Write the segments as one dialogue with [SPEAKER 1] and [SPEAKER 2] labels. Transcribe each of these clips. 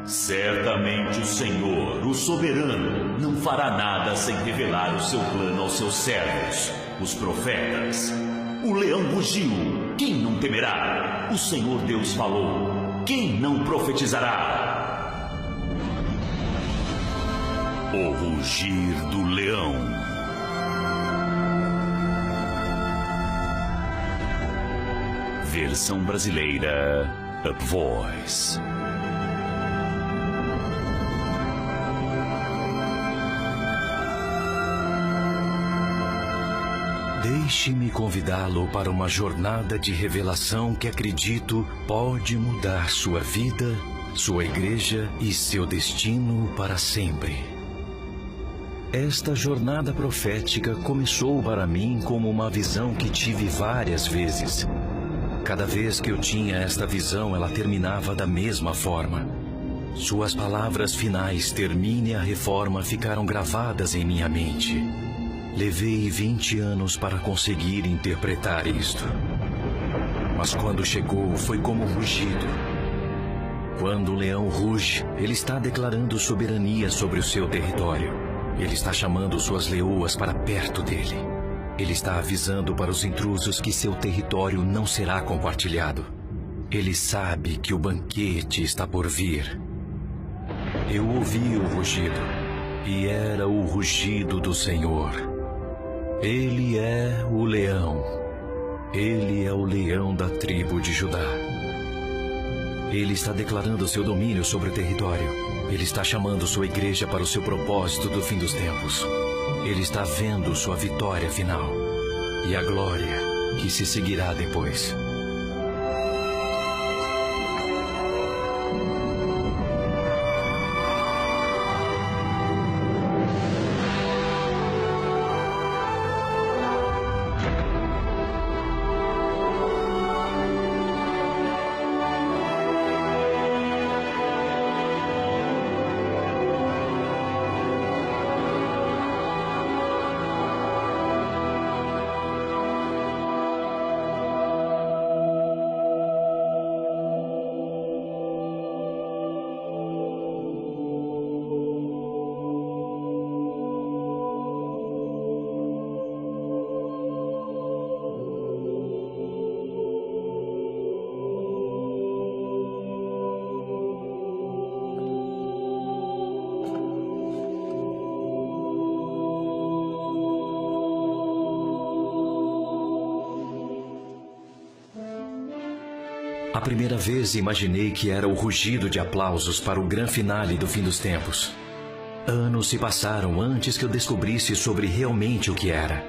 [SPEAKER 1] Certamente o Senhor, o soberano, não fará nada sem revelar o seu plano aos seus servos, os profetas. O leão rugiu, quem não temerá? O Senhor Deus falou, quem não profetizará? O rugir do leão. Versão brasileira, Up Voice. Deixe-me convidá-lo para uma jornada de revelação que acredito pode mudar sua vida, sua igreja e seu destino para sempre. Esta jornada profética começou para mim como uma visão que tive várias vezes. Cada vez que eu tinha esta visão, ela terminava da mesma forma. Suas palavras finais, termine a reforma, ficaram gravadas em minha mente. Levei 20 anos para conseguir interpretar isto. Mas quando chegou, foi como um rugido. Quando o leão ruge, ele está declarando soberania sobre o seu território. Ele está chamando suas leoas para perto dele. Ele está avisando para os intrusos que seu território não será compartilhado. Ele sabe que o banquete está por vir. Eu ouvi o rugido, e era o rugido do Senhor. Ele é o leão. Ele é o leão da tribo de Judá. Ele está declarando seu domínio sobre o território. Ele está chamando sua igreja para o seu propósito do fim dos tempos. Ele está vendo sua vitória final e a glória que se seguirá depois. A primeira vez imaginei que era o rugido de aplausos para o grande finale do fim dos tempos. Anos se passaram antes que eu descobrisse sobre realmente o que era.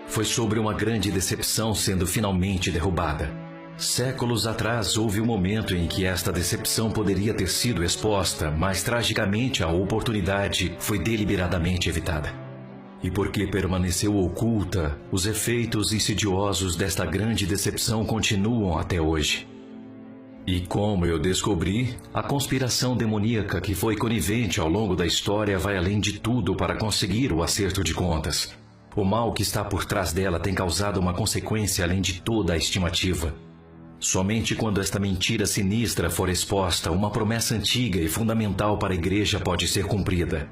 [SPEAKER 1] Foi sobre uma grande decepção sendo finalmente derrubada. Séculos atrás houve um momento em que esta decepção poderia ter sido exposta, mas tragicamente a oportunidade foi deliberadamente evitada. E porque permaneceu oculta, os efeitos insidiosos desta grande decepção continuam até hoje. E como eu descobri, a conspiração demoníaca que foi conivente ao longo da história vai além de tudo para conseguir o acerto de contas. O mal que está por trás dela tem causado uma consequência além de toda a estimativa. Somente quando esta mentira sinistra for exposta, uma promessa antiga e fundamental para a igreja pode ser cumprida.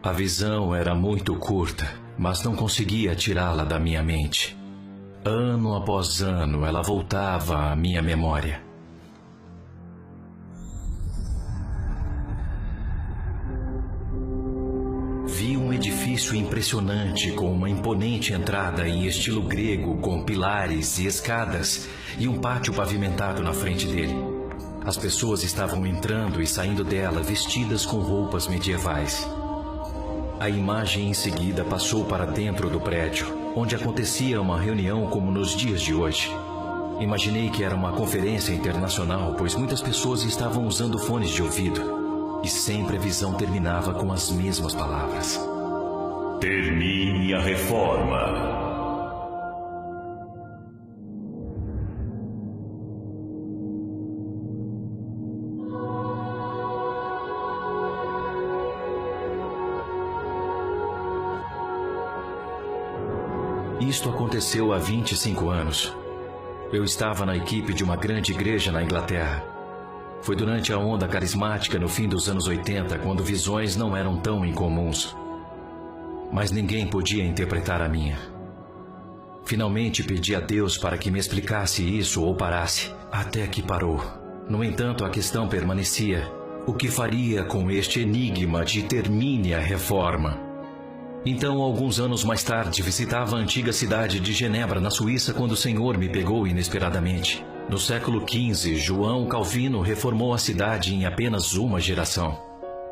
[SPEAKER 1] A visão era muito curta, mas não conseguia tirá-la da minha mente. Ano após ano, ela voltava à minha memória. Vi um edifício impressionante com uma imponente entrada em estilo grego com pilares e escadas e um pátio pavimentado na frente dele. As pessoas estavam entrando e saindo dela vestidas com roupas medievais. A imagem em seguida passou para dentro do prédio, onde acontecia uma reunião como nos dias de hoje. Imaginei que era uma conferência internacional, pois muitas pessoas estavam usando fones de ouvido. E sempre a visão terminava com as mesmas palavras. Termine a reforma. Isto aconteceu há 25 anos. Eu estava na equipe de uma grande igreja na Inglaterra. Foi durante a onda carismática no fim dos anos 80, quando visões não eram tão incomuns. Mas ninguém podia interpretar a minha. Finalmente pedi a Deus para que me explicasse isso ou parasse, até que parou. No entanto, a questão permanecia. O que faria com este enigma de termine a reforma? Então, alguns anos mais tarde, visitava a antiga cidade de Genebra, na Suíça, quando o Senhor me pegou inesperadamente. No século XV, João Calvino reformou a cidade em apenas uma geração.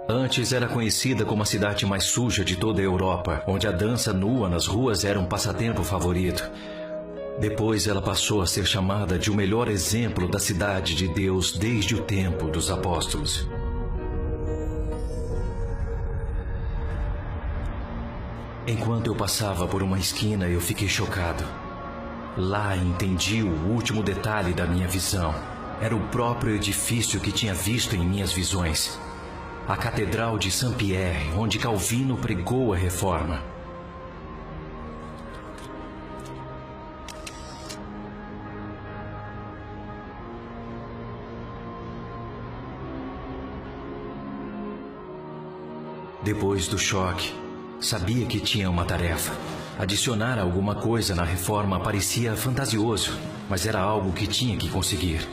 [SPEAKER 1] Antes era conhecida como a cidade mais suja de toda a Europa, onde a dança nua nas ruas era um passatempo favorito. Depois ela passou a ser chamada de o melhor exemplo da cidade de Deus desde o tempo dos apóstolos. Enquanto eu passava por uma esquina, eu fiquei chocado. Lá entendi o último detalhe da minha visão. Era o próprio edifício que tinha visto em minhas visões. A Catedral de Saint-Pierre, onde Calvino pregou a reforma. Depois do choque, sabia que tinha uma tarefa. Adicionar alguma coisa na reforma parecia fantasioso, mas era algo que tinha que conseguir.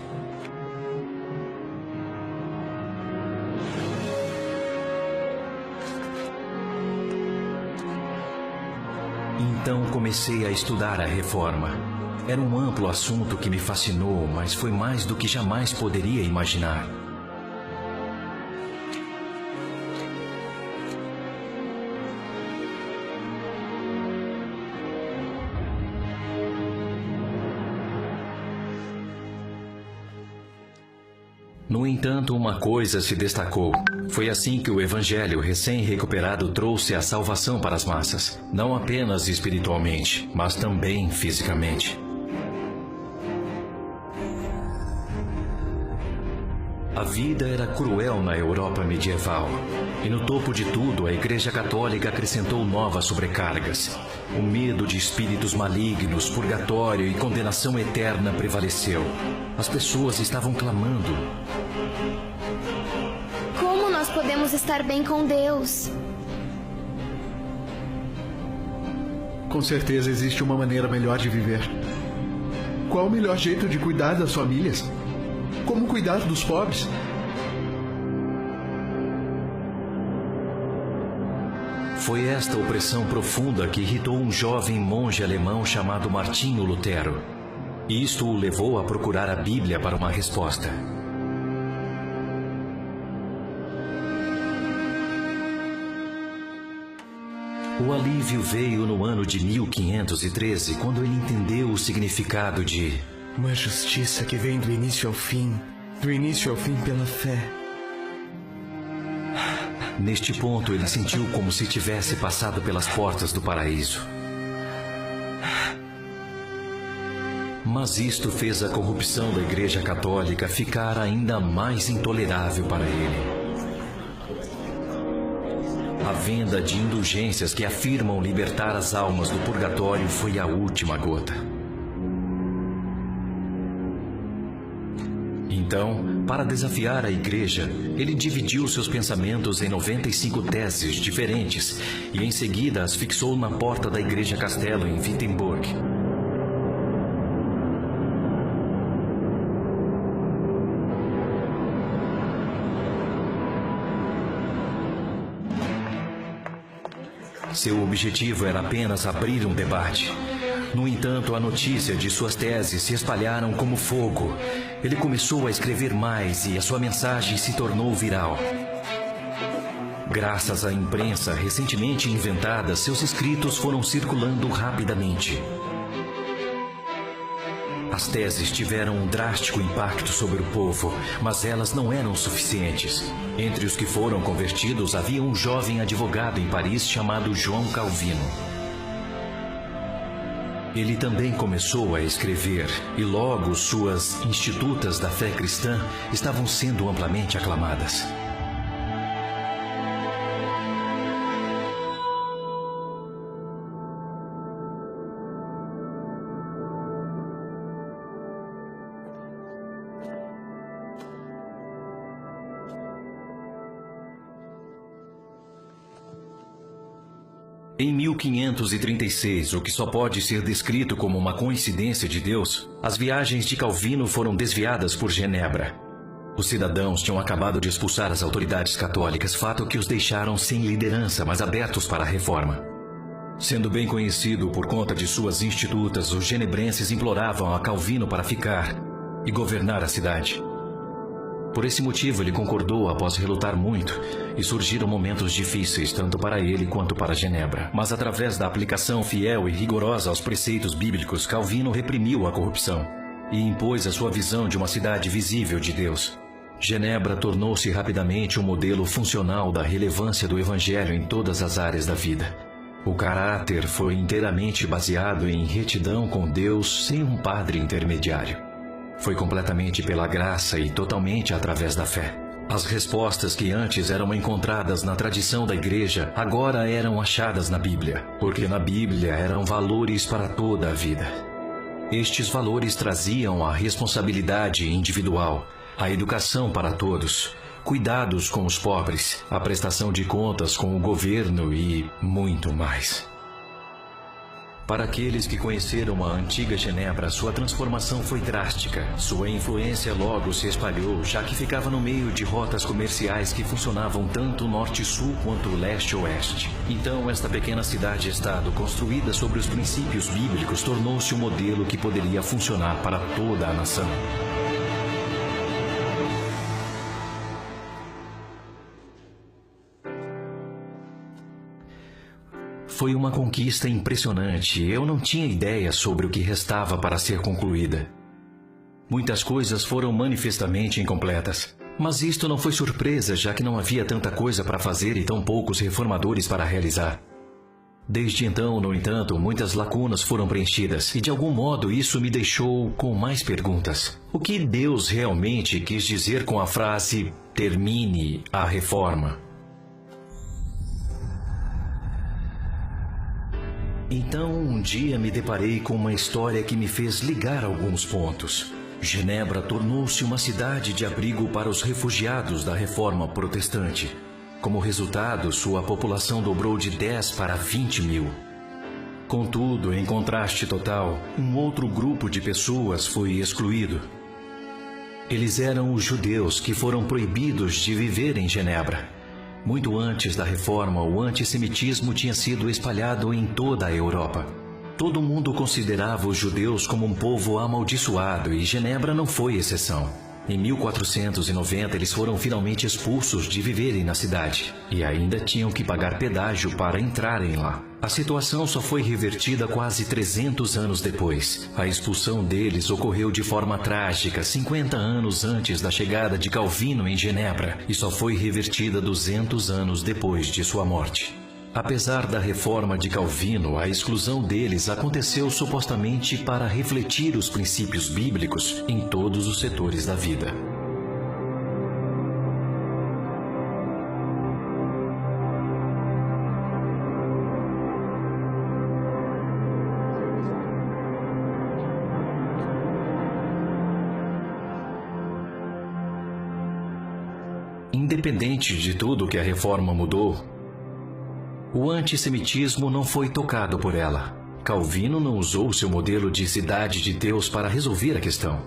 [SPEAKER 1] Então comecei a estudar a reforma. Era um amplo assunto que me fascinou, mas foi mais do que jamais poderia imaginar. No entanto, uma coisa se destacou. Foi assim que o Evangelho recém-recuperado trouxe a salvação para as massas, não apenas espiritualmente, mas também fisicamente. A vida era cruel na Europa medieval, e no topo de tudo a Igreja Católica acrescentou novas sobrecargas. O medo de espíritos malignos, purgatório e condenação eterna prevaleceu. As pessoas estavam clamando.
[SPEAKER 2] Como nós podemos estar bem com Deus?
[SPEAKER 3] Com certeza existe uma maneira melhor de viver. Qual o melhor jeito de cuidar das famílias? Como cuidar dos pobres?
[SPEAKER 1] Foi esta opressão profunda que irritou um jovem monge alemão chamado Martinho Lutero. Isto o levou a procurar a Bíblia para uma resposta. O alívio veio no ano de 1513, quando ele entendeu o significado de
[SPEAKER 4] uma justiça que vem do início ao fim pela fé.
[SPEAKER 1] Neste ponto, ele sentiu como se tivesse passado pelas portas do paraíso. Mas isto fez a corrupção da Igreja Católica ficar ainda mais intolerável para ele. A venda de indulgências que afirmam libertar as almas do purgatório foi a última gota. Então, para desafiar a Igreja, ele dividiu seus pensamentos em 95 teses diferentes e em seguida as fixou na porta da Igreja Castelo em Wittenberg. Seu objetivo era apenas abrir um debate. No entanto, a notícia de suas teses se espalharam como fogo. Ele começou a escrever mais e a sua mensagem se tornou viral. Graças à imprensa recentemente inventada, seus escritos foram circulando rapidamente. As teses tiveram um drástico impacto sobre o povo, mas elas não eram suficientes. Entre os que foram convertidos havia um jovem advogado em Paris chamado João Calvino. Ele também começou a escrever, e logo suas Institutas da Fé Cristã estavam sendo amplamente aclamadas. Em 1536, o que só pode ser descrito como uma coincidência de Deus, as viagens de Calvino foram desviadas por Genebra. Os cidadãos tinham acabado de expulsar as autoridades católicas, fato que os deixaram sem liderança, mas abertos para a reforma. Sendo bem conhecido por conta de suas institutas, os genebrenses imploravam a Calvino para ficar e governar a cidade. Por esse motivo, ele concordou após relutar muito, e surgiram momentos difíceis tanto para ele quanto para Genebra. Mas através da aplicação fiel e rigorosa aos preceitos bíblicos, Calvino reprimiu a corrupção e impôs a sua visão de uma cidade visível de Deus. Genebra tornou-se rapidamente um modelo funcional da relevância do Evangelho em todas as áreas da vida. O caráter foi inteiramente baseado em retidão com Deus sem um padre intermediário. Foi completamente pela graça e totalmente através da fé. As respostas que antes eram encontradas na tradição da igreja, agora eram achadas na Bíblia, porque na Bíblia eram valores para toda a vida. Estes valores traziam a responsabilidade individual, a educação para todos, cuidados com os pobres, a prestação de contas com o governo e muito mais. Para aqueles que conheceram a antiga Genebra, sua transformação foi drástica. Sua influência logo se espalhou, já que ficava no meio de rotas comerciais que funcionavam tanto norte-sul quanto leste-oeste. Então, esta pequena cidade-estado, construída sobre os princípios bíblicos, tornou-se um modelo que poderia funcionar para toda a nação. Foi uma conquista impressionante. Eu não tinha ideia sobre o que restava para ser concluída. Muitas coisas foram manifestamente incompletas. Mas isto não foi surpresa, já que não havia tanta coisa para fazer e tão poucos reformadores para realizar. Desde então, no entanto, muitas lacunas foram preenchidas, e de algum modo isso me deixou com mais perguntas. O que Deus realmente quis dizer com a frase "termine a reforma"? Então, um dia me deparei com uma história que me fez ligar alguns pontos. Genebra tornou-se uma cidade de abrigo para os refugiados da Reforma Protestante. Como resultado, sua população dobrou de 10 para 20 mil. Contudo, em contraste total, um outro grupo de pessoas foi excluído. Eles eram os judeus que foram proibidos de viver em Genebra. Muito antes da reforma, o antissemitismo tinha sido espalhado em toda a Europa. Todo mundo considerava os judeus como um povo amaldiçoado e Genebra não foi exceção. Em 1490, eles foram finalmente expulsos de viverem na cidade e ainda tinham que pagar pedágio para entrarem lá. A situação só foi revertida quase 300 anos depois. A expulsão deles ocorreu de forma trágica 50 anos antes da chegada de Calvino em Genebra e só foi revertida 200 anos depois de sua morte. Apesar da reforma de Calvino, a exclusão deles aconteceu supostamente para refletir os princípios bíblicos em todos os setores da vida. Independente de tudo que a reforma mudou, o antissemitismo não foi tocado por ela. Calvino não usou seu modelo de cidade de Deus para resolver a questão.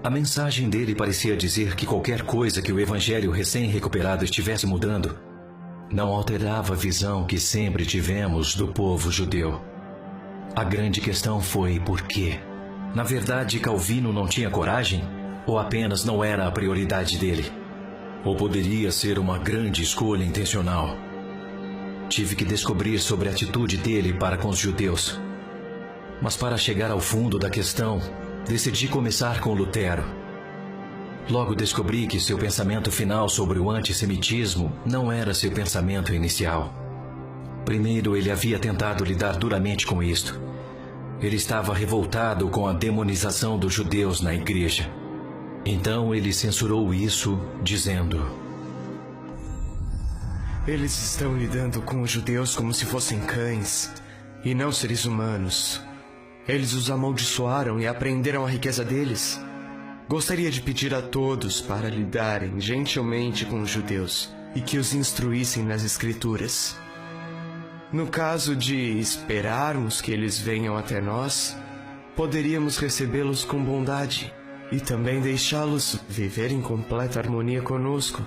[SPEAKER 1] A mensagem dele parecia dizer que qualquer coisa que o evangelho recém-recuperado estivesse mudando não alterava a visão que sempre tivemos do povo judeu. A grande questão foi por quê? Na verdade, Calvino não tinha coragem? Ou apenas não era a prioridade dele? Ou poderia ser uma grande escolha intencional? Tive que descobrir sobre a atitude dele para com os judeus. Mas para chegar ao fundo da questão, decidi começar com Lutero. Logo descobri que seu pensamento final sobre o antissemitismo não era seu pensamento inicial. Primeiro, ele havia tentado lidar duramente com isto. Ele estava revoltado com a demonização dos judeus na igreja. Então ele censurou isso, dizendo:
[SPEAKER 4] eles estão lidando com os judeus como se fossem cães e não seres humanos. Eles os amaldiçoaram e apreenderam a riqueza deles. Gostaria de pedir a todos para lidarem gentilmente com os judeus e que os instruíssem nas Escrituras. No caso de esperarmos que eles venham até nós, poderíamos recebê-los com bondade e também deixá-los viver em completa harmonia conosco.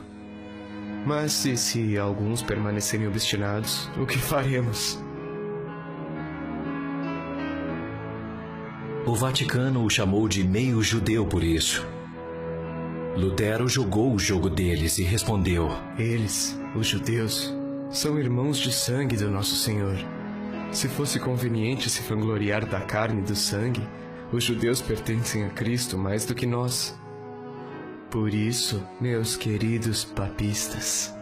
[SPEAKER 4] Mas e se alguns permanecerem obstinados, o que faremos?
[SPEAKER 1] O Vaticano o chamou de meio judeu por isso. Lutero jogou o jogo deles e respondeu:
[SPEAKER 4] Eles, os judeus, são irmãos de sangue do nosso Senhor. Se fosse conveniente se vangloriar da carne e do sangue, os judeus pertencem a Cristo mais do que nós. Por isso, meus queridos papistas,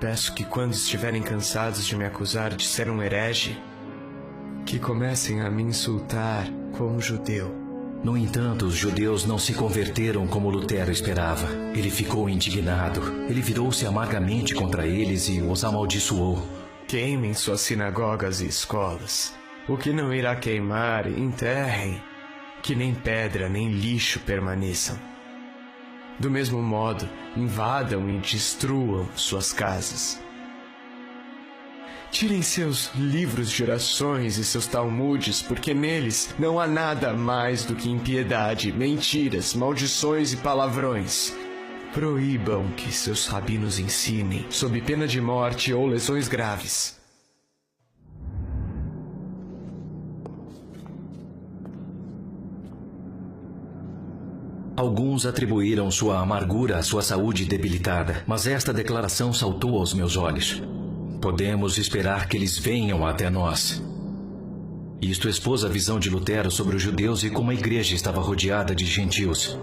[SPEAKER 4] peço que quando estiverem cansados de me acusar de ser um herege, que comecem a me insultar como judeu.
[SPEAKER 1] No entanto, os judeus não se converteram como Lutero esperava. Ele ficou indignado. Ele virou-se amargamente contra eles e os amaldiçoou.
[SPEAKER 4] Queimem suas sinagogas e escolas. O que não irá queimar, enterrem. Que nem pedra nem lixo permaneçam. Do mesmo modo, invadam e destruam suas casas. Tirem seus livros de orações e seus talmudes, porque neles não há nada mais do que impiedade, mentiras, maldições e palavrões. Proíbam que seus rabinos ensinem, sob pena de morte ou lesões graves.
[SPEAKER 1] Alguns atribuíram sua amargura à sua saúde debilitada, mas esta declaração saltou aos meus olhos. Podemos esperar que eles venham até nós. Isto expôs a visão de Lutero sobre os judeus e como a igreja estava rodeada de gentios.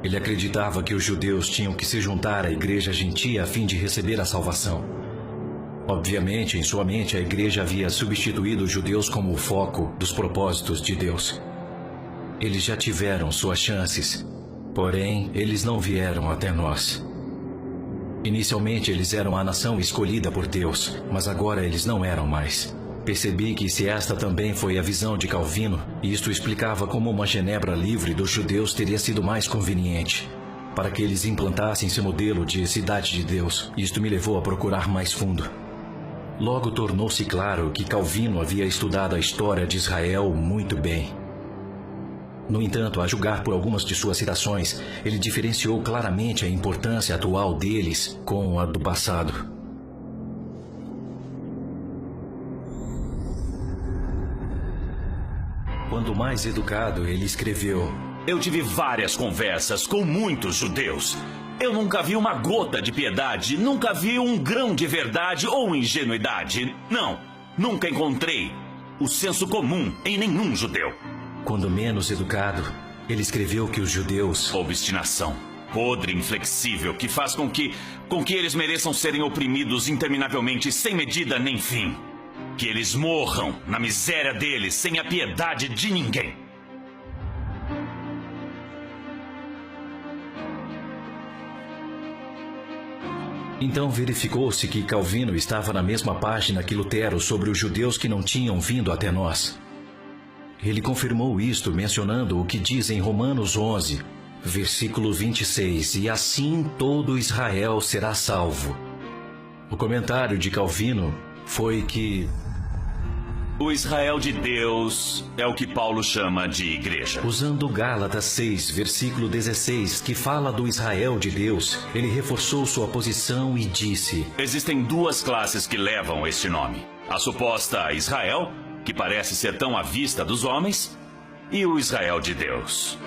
[SPEAKER 1] Ele acreditava que os judeus tinham que se juntar à igreja gentia a fim de receber a salvação. Obviamente, em sua mente, a igreja havia substituído os judeus como o foco dos propósitos de Deus. Eles já tiveram suas chances, porém, eles não vieram até nós. Inicialmente, eles eram a nação escolhida por Deus, mas agora eles não eram mais. Percebi que se esta também foi a visão de Calvino, isto explicava como uma Genebra livre dos judeus teria sido mais conveniente, para que eles implantassem seu modelo de cidade de Deus. Isto me levou a procurar mais fundo. Logo tornou-se claro que Calvino havia estudado a história de Israel muito bem. No entanto, a julgar por algumas de suas citações, ele diferenciou claramente a importância atual deles com a do passado. Quando mais educado, ele escreveu:
[SPEAKER 5] Eu tive várias conversas com muitos judeus. Eu nunca vi uma gota de piedade, nunca vi um grão de verdade ou ingenuidade. Não, nunca encontrei o senso comum em nenhum judeu.
[SPEAKER 1] Quando menos educado, ele escreveu que os judeus...
[SPEAKER 5] Obstinação, podre e inflexível, que faz com que eles mereçam serem oprimidos interminavelmente sem medida nem fim. Que eles morram na miséria deles, sem a piedade de ninguém.
[SPEAKER 1] Então verificou-se que Calvino estava na mesma página que Lutero sobre os judeus que não tinham vindo até nós. Ele confirmou isto mencionando o que diz em Romanos 11, versículo 26, e assim todo Israel será salvo. O comentário de Calvino foi que
[SPEAKER 5] o Israel de Deus é o que Paulo chama de igreja.
[SPEAKER 1] Usando Gálatas 6, versículo 16, que fala do Israel de Deus, ele reforçou sua posição e disse:
[SPEAKER 5] Existem duas classes que levam este nome. A suposta Israel, que parece ser tão à vista dos homens, e o Israel de Deus.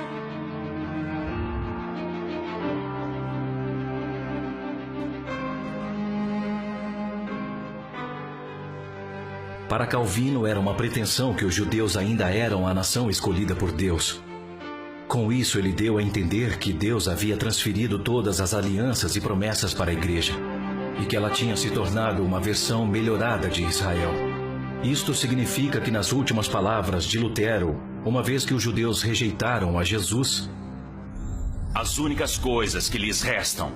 [SPEAKER 1] Para Calvino era uma pretensão que os judeus ainda eram a nação escolhida por Deus. Com isso, ele deu a entender que Deus havia transferido todas as alianças e promessas para a igreja, e que ela tinha se tornado uma versão melhorada de Israel. Isto significa que nas últimas palavras de Lutero, uma vez que os judeus rejeitaram a Jesus,
[SPEAKER 5] as únicas coisas que lhes restam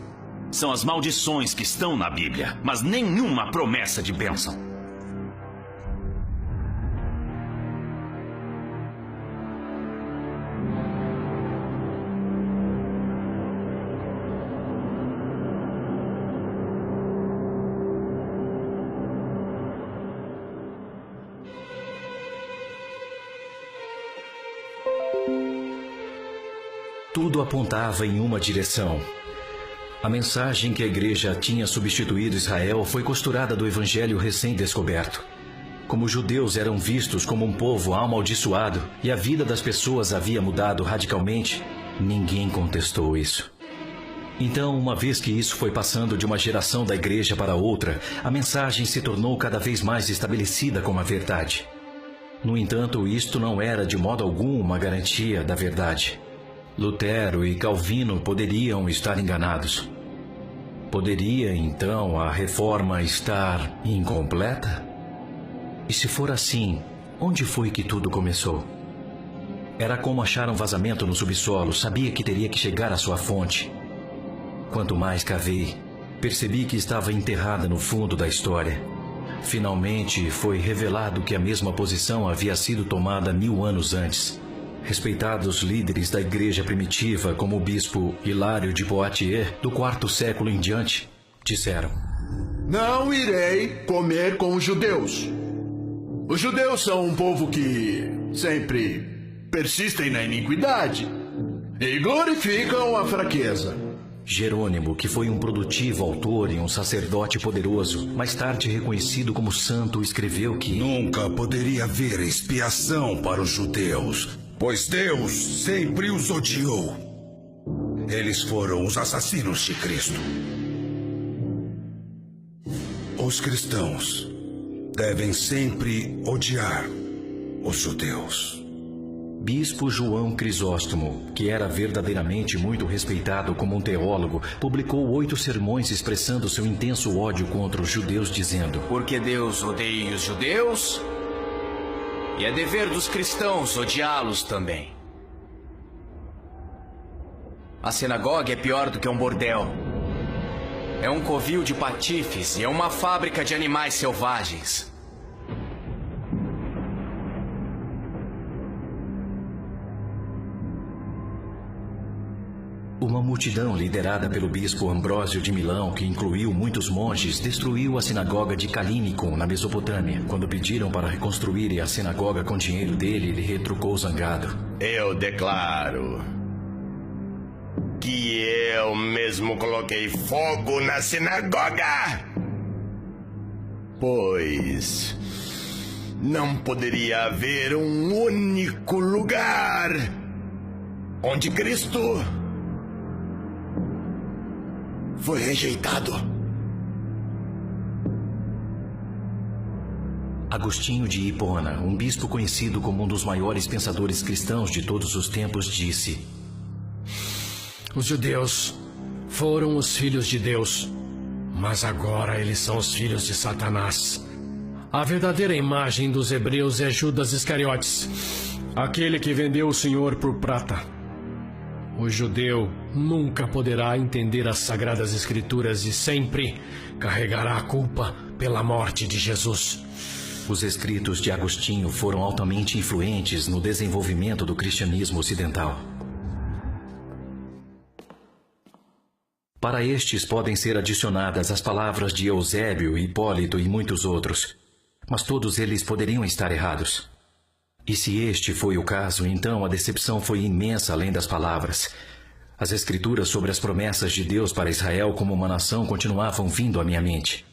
[SPEAKER 5] são as maldições que estão na Bíblia, mas nenhuma promessa de bênção.
[SPEAKER 1] Tudo apontava em uma direção. A mensagem que a igreja tinha substituído Israel foi costurada do evangelho recém-descoberto. Como os judeus eram vistos como um povo amaldiçoado e a vida das pessoas havia mudado radicalmente, ninguém contestou isso. Então, uma vez que isso foi passando de uma geração da igreja para outra, a mensagem se tornou cada vez mais estabelecida como a verdade. No entanto, isto não era de modo algum uma garantia da verdade. Lutero e Calvino poderiam estar enganados. Poderia, então, a reforma estar incompleta? E se for assim, onde foi que tudo começou? Era como achar um vazamento no subsolo, sabia que teria que chegar à sua fonte. Quanto mais cavei, percebi que estava enterrada no fundo da história. Finalmente foi revelado que a mesma posição havia sido tomada 1000 anos antes. Respeitados líderes da igreja primitiva, como o bispo Hilário de Poitiers, do 4º século em diante, disseram:
[SPEAKER 3] Não irei comer com os judeus. Os judeus são um povo que sempre persistem na iniquidade e glorificam a fraqueza.
[SPEAKER 1] Jerônimo, que foi um produtivo autor e um sacerdote poderoso, mais tarde reconhecido como santo, escreveu que
[SPEAKER 6] nunca poderia haver expiação para os judeus, pois Deus sempre os odiou. Eles foram os assassinos de Cristo. Os cristãos devem sempre odiar os judeus.
[SPEAKER 1] Bispo João Crisóstomo, que era verdadeiramente muito respeitado como um teólogo, publicou 8 sermões expressando seu intenso ódio contra os judeus, dizendo:
[SPEAKER 4] Porque Deus odeia os judeus, e é dever dos cristãos odiá-los também. A sinagoga é pior do que um bordel. É um covil de patifes e é uma fábrica de animais selvagens.
[SPEAKER 1] Uma multidão liderada pelo bispo Ambrósio de Milão, que incluiu muitos monges, destruiu a sinagoga de Calínicon, na Mesopotâmia. Quando pediram para reconstruírem a sinagoga com dinheiro dele, ele retrucou zangado:
[SPEAKER 7] Eu declaro que eu mesmo coloquei fogo na sinagoga, pois não poderia haver um único lugar onde Cristo foi rejeitado.
[SPEAKER 1] Agostinho de Hipona, um bispo conhecido como um dos maiores pensadores cristãos de todos os tempos, disse:
[SPEAKER 8] Os judeus foram os filhos de Deus, mas agora eles são os filhos de Satanás. A verdadeira imagem dos hebreus é Judas Iscariotes, aquele que vendeu o Senhor por prata. O judeu nunca poderá entender as Sagradas Escrituras e sempre carregará a culpa pela morte de Jesus.
[SPEAKER 1] Os escritos de Agostinho foram altamente influentes no desenvolvimento do cristianismo ocidental. Para estes podem ser adicionadas as palavras de Eusébio, Hipólito e muitos outros, mas todos eles poderiam estar errados. E se este foi o caso, então a decepção foi imensa além das palavras. As escrituras sobre as promessas de Deus para Israel como uma nação continuavam vindo à minha mente.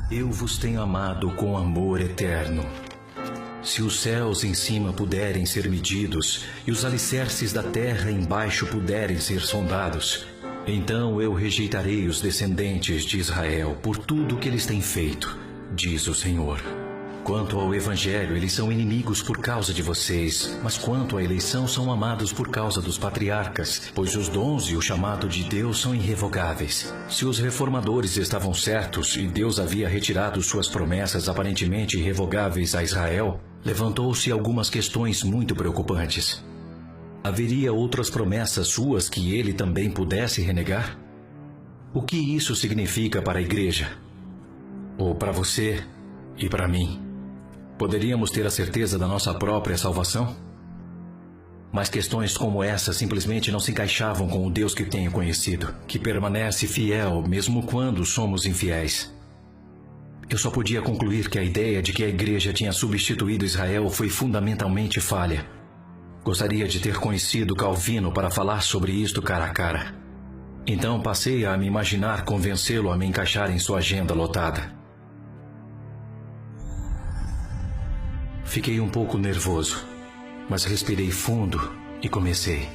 [SPEAKER 1] Eu vos tenho amado com amor eterno. Se os céus em cima puderem ser medidos e os alicerces da terra embaixo puderem ser sondados, então eu rejeitarei os descendentes de Israel por tudo o que eles têm feito, diz o Senhor. Quanto ao Evangelho, eles são inimigos por causa de vocês, mas quanto à eleição, são amados por causa dos patriarcas, pois os dons e o chamado de Deus são irrevogáveis. Se os reformadores estavam certos e Deus havia retirado suas promessas aparentemente irrevogáveis a Israel, levantou-se algumas questões muito preocupantes. Haveria outras promessas suas que ele também pudesse renegar? O que isso significa para a igreja? Ou para você e para mim? Poderíamos ter a certeza da nossa própria salvação? Mas questões como essa simplesmente não se encaixavam com o Deus que tenho conhecido, que permanece fiel mesmo quando somos infiéis. Eu só podia concluir que a ideia de que a igreja tinha substituído Israel foi fundamentalmente falha. Gostaria de ter conhecido Calvino para falar sobre isto cara a cara. Então passei a me imaginar convencê-lo a me encaixar em sua agenda lotada. Fiquei um pouco nervoso, mas respirei fundo e comecei.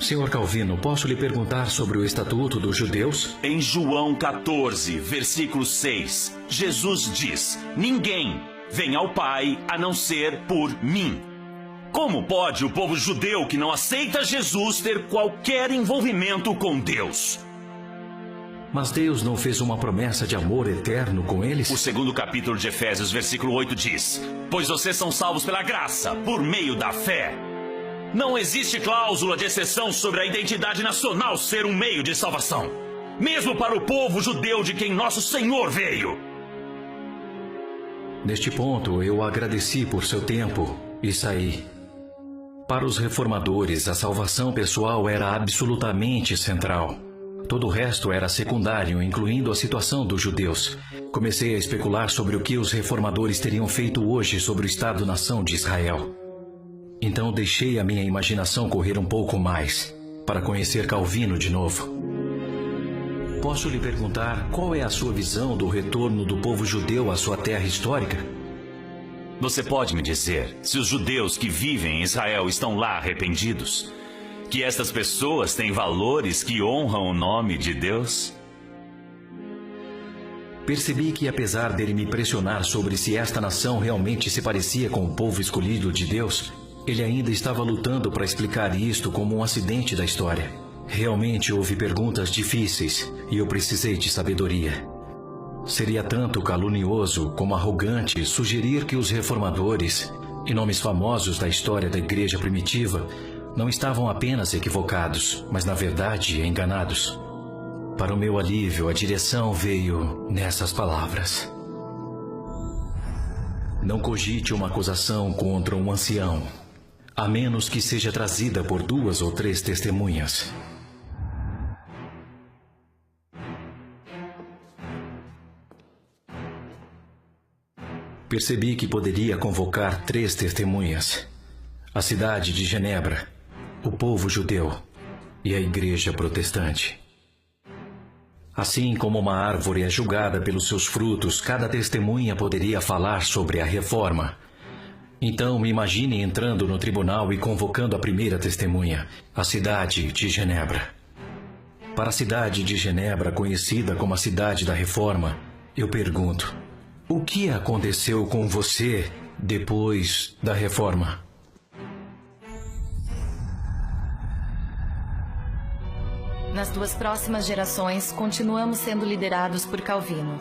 [SPEAKER 1] Senhor Calvino, posso lhe perguntar sobre o Estatuto dos Judeus?
[SPEAKER 5] Em João 14, versículo 6, Jesus diz: ninguém vem ao Pai a não ser por mim. Como pode o povo judeu que não aceita Jesus ter qualquer envolvimento com Deus?
[SPEAKER 1] Mas Deus não fez uma promessa de amor eterno com eles?
[SPEAKER 5] O segundo capítulo de Efésios, versículo 8 diz: pois vocês são salvos pela graça, por meio da fé. Não existe cláusula de exceção sobre a identidade nacional ser um meio de salvação, mesmo para o povo judeu de quem nosso Senhor veio.
[SPEAKER 1] Neste ponto, eu agradeci por seu tempo e saí. Para os reformadores, a salvação pessoal era absolutamente central. Todo o resto era secundário, incluindo a situação dos judeus. Comecei a especular sobre o que os reformadores teriam feito hoje sobre o Estado-nação de Israel. Então deixei a minha imaginação correr um pouco mais, para conhecer Calvino de novo. Posso lhe perguntar qual é a sua visão do retorno do povo judeu à sua terra histórica?
[SPEAKER 5] Você pode me dizer se os judeus que vivem em Israel estão lá arrependidos? Que estas pessoas têm valores que honram o nome de Deus?
[SPEAKER 1] Percebi que, apesar dele me pressionar sobre se esta nação realmente se parecia com o povo escolhido de Deus, ele ainda estava lutando para explicar isto como um acidente da história. Realmente houve perguntas difíceis e eu precisei de sabedoria. Seria tanto calunioso como arrogante sugerir que os reformadores e nomes famosos da história da igreja primitiva não estavam apenas equivocados, mas na verdade enganados. Para o meu alívio, a direção veio nessas palavras: não cogite uma acusação contra um ancião, a menos que seja trazida por 2 ou 3 testemunhas. Percebi que poderia convocar 3 testemunhas: a cidade de Genebra, o povo judeu e a igreja protestante. Assim como uma árvore é julgada pelos seus frutos, cada testemunha poderia falar sobre a reforma. Então me imagine entrando no tribunal e convocando a primeira testemunha, a cidade de Genebra. Para a cidade de Genebra, conhecida como a cidade da reforma, eu pergunto: o que aconteceu com você depois da reforma?
[SPEAKER 9] Nas 2 próximas gerações, continuamos sendo liderados por Calvino.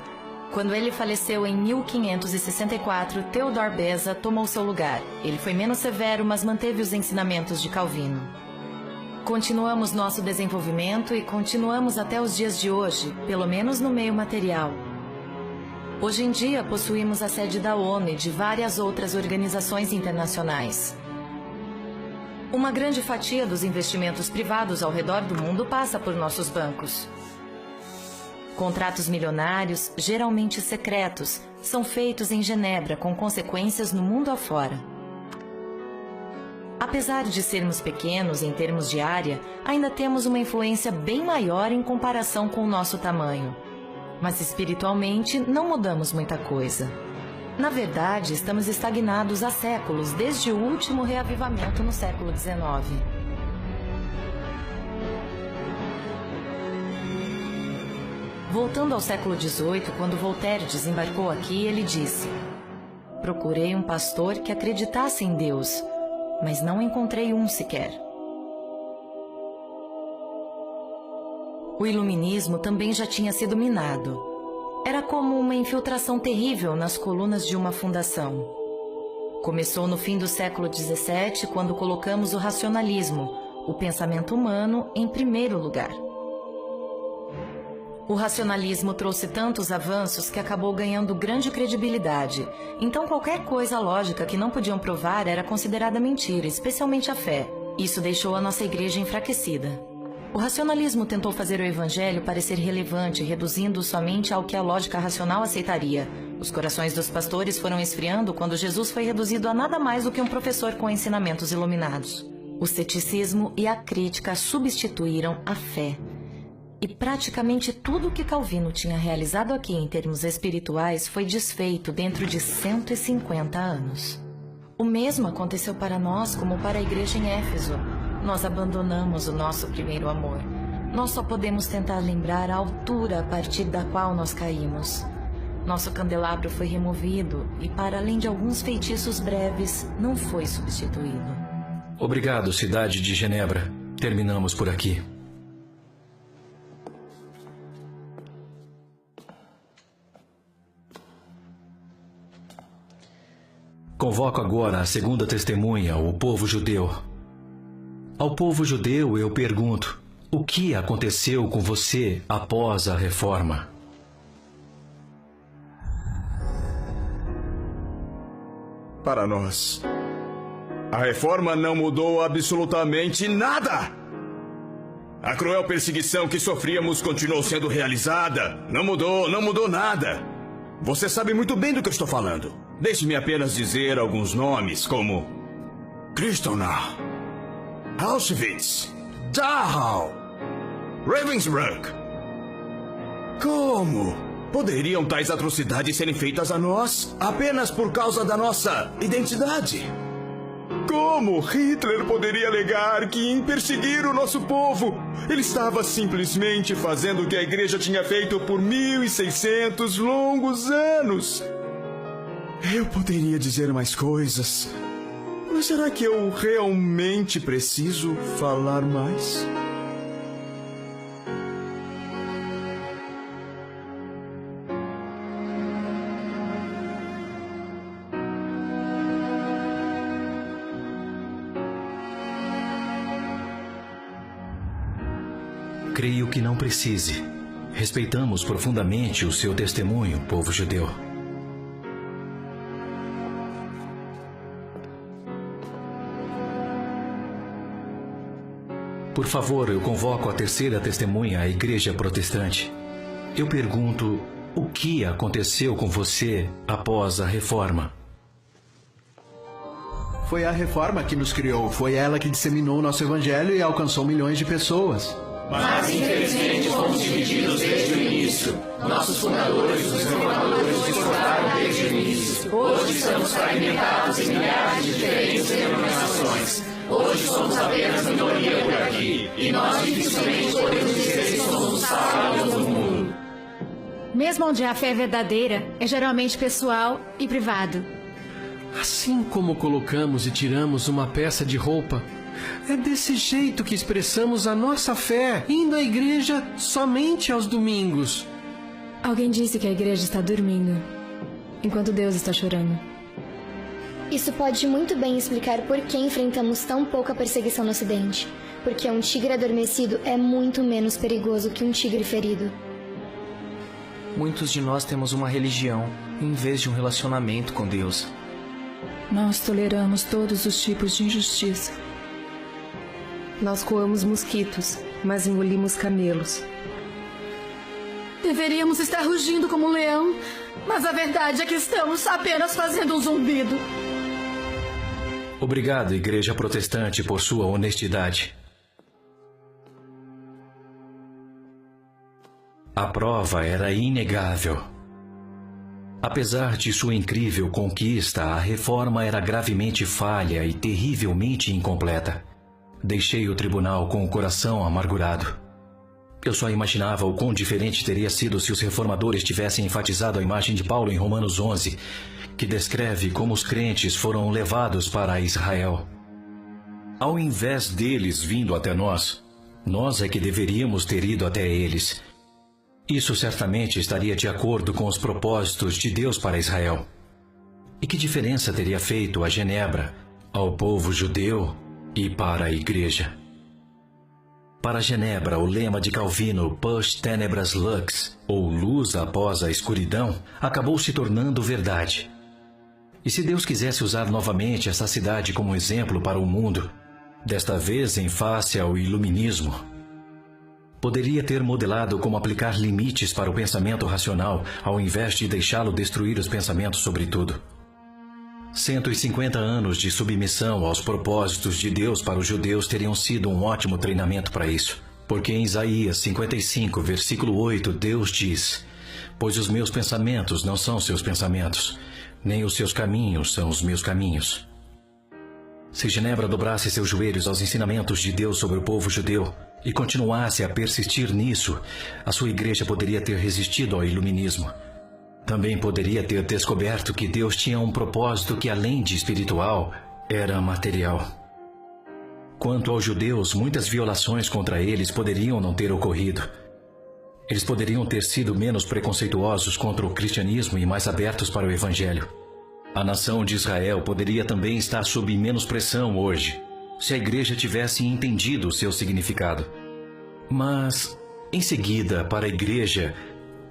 [SPEAKER 9] Quando ele faleceu em 1564, Theodor Beza tomou seu lugar. Ele foi menos severo, mas manteve os ensinamentos de Calvino. Continuamos nosso desenvolvimento e continuamos até os dias de hoje, pelo menos no meio material. Hoje em dia, possuímos a sede da ONU e de várias outras organizações internacionais. Uma grande fatia dos investimentos privados ao redor do mundo passa por nossos bancos. Contratos milionários, geralmente secretos, são feitos em Genebra com consequências no mundo afora. Apesar de sermos pequenos em termos de área, ainda temos uma influência bem maior em comparação com o nosso tamanho. Mas espiritualmente não mudamos muita coisa. Na verdade, estamos estagnados há séculos, desde o último reavivamento no século XIX. Voltando ao século XVIII, quando Voltaire desembarcou aqui, ele disse: procurei um pastor que acreditasse em Deus, mas não encontrei um sequer. O iluminismo também já tinha sido minado. Era como uma infiltração terrível nas colunas de uma fundação. Começou no fim do século XVII, quando colocamos o racionalismo, o pensamento humano, em primeiro lugar. O racionalismo trouxe tantos avanços que acabou ganhando grande credibilidade. Então qualquer coisa lógica que não podiam provar era considerada mentira, especialmente a fé. Isso deixou a nossa igreja enfraquecida. O racionalismo tentou fazer o evangelho parecer relevante, reduzindo-o somente ao que a lógica racional aceitaria. Os corações dos pastores foram esfriando quando Jesus foi reduzido a nada mais do que um professor com ensinamentos iluminados. O ceticismo e a crítica substituíram a fé. E praticamente tudo o que Calvino tinha realizado aqui em termos espirituais foi desfeito dentro de 150 anos. O mesmo aconteceu para nós como para a igreja em Éfeso. Nós abandonamos o nosso primeiro amor. Nós só podemos tentar lembrar a altura a partir da qual nós caímos. Nosso candelabro foi removido e, para além de alguns feitiços breves, não foi substituído.
[SPEAKER 1] Obrigado, cidade de Genebra. Terminamos por aqui. Convoco agora a segunda testemunha, o povo judeu. Ao povo judeu eu pergunto: o que aconteceu com você após a reforma?
[SPEAKER 3] Para nós, a reforma não mudou absolutamente nada. A cruel perseguição que sofríamos continuou sendo realizada. Não mudou nada. Você sabe muito bem do que eu estou falando. Deixe-me apenas dizer alguns nomes, como Kristallnacht, Auschwitz, Dachau, Ravensbrück. Como poderiam tais atrocidades serem feitas a nós apenas por causa da nossa identidade? Como Hitler poderia alegar que em perseguir o nosso povo, ele estava simplesmente fazendo o que a igreja tinha feito por 1600 longos anos? Eu poderia dizer mais coisas, mas será que eu realmente preciso falar mais?
[SPEAKER 1] Creio que não precise. Respeitamos profundamente o seu testemunho, povo judeu. Por favor, eu convoco a terceira testemunha, a Igreja Protestante. Eu pergunto: o que aconteceu com você após a reforma?
[SPEAKER 3] Foi a reforma que nos criou. Foi ela que disseminou o nosso evangelho e alcançou milhões de pessoas.
[SPEAKER 10] Mas infelizmente fomos divididos desde o início. Nossos fundadores, os reformadores, discordaram desde o início. Hoje estamos fragmentados em milhares de diferentes denominações. Hoje somos apenas minoria por aqui. E nós dificilmente podemos dizer que somos os sábios do mundo.
[SPEAKER 11] Mesmo onde a fé é verdadeira, é geralmente pessoal e privado.
[SPEAKER 8] Assim como colocamos e tiramos uma peça de roupa, é desse jeito que expressamos a nossa fé, indo à igreja somente aos domingos.
[SPEAKER 11] Alguém disse que a igreja está dormindo, enquanto Deus está chorando.
[SPEAKER 2] Isso pode muito bem explicar por que enfrentamos tão pouca perseguição no Ocidente. Porque um tigre adormecido é muito menos perigoso que um tigre ferido.
[SPEAKER 4] Muitos de nós temos uma religião, em vez de um relacionamento com Deus.
[SPEAKER 11] Nós toleramos todos os tipos de injustiça.
[SPEAKER 12] Nós coamos mosquitos, mas engolimos camelos.
[SPEAKER 11] Deveríamos estar rugindo como um leão, mas a verdade é que estamos apenas fazendo um zumbido.
[SPEAKER 1] Obrigado, Igreja Protestante, por sua honestidade. A prova era inegável. Apesar de sua incrível conquista, a reforma era gravemente falha e terrivelmente incompleta. Deixei o tribunal com o coração amargurado. Eu só imaginava o quão diferente teria sido se os reformadores tivessem enfatizado a imagem de Paulo em Romanos 11, que descreve como os crentes foram levados para Israel. Ao invés deles vindo até nós, nós é que deveríamos ter ido até eles. Isso certamente estaria de acordo com os propósitos de Deus para Israel. E que diferença teria feito a Genebra, ao povo judeu e para a igreja? Para Genebra, o lema de Calvino, Post tenebras lux, ou luz após a escuridão, acabou se tornando verdade. E se Deus quisesse usar novamente essa cidade como exemplo para o mundo, desta vez em face ao iluminismo, Poderia ter modelado como aplicar limites para o pensamento racional, ao invés de deixá-lo destruir os pensamentos sobre tudo. 150 anos de submissão aos propósitos de Deus para os judeus teriam sido um ótimo treinamento para isso. Porque em Isaías 55, versículo 8, Deus diz: "Pois os meus pensamentos não são seus pensamentos, nem os seus caminhos são os meus caminhos." Se Genebra dobrasse seus joelhos aos ensinamentos de Deus sobre o povo judeu e continuasse a persistir nisso, a sua igreja poderia ter resistido ao iluminismo. Também poderia ter descoberto que Deus tinha um propósito que, além de espiritual, era material. Quanto aos judeus, muitas violações contra eles poderiam não ter ocorrido. Eles poderiam ter sido menos preconceituosos contra o cristianismo e mais abertos para o evangelho. A nação de Israel poderia também estar sob menos pressão hoje, se a igreja tivesse entendido o seu significado. Mas, em seguida, para a igreja,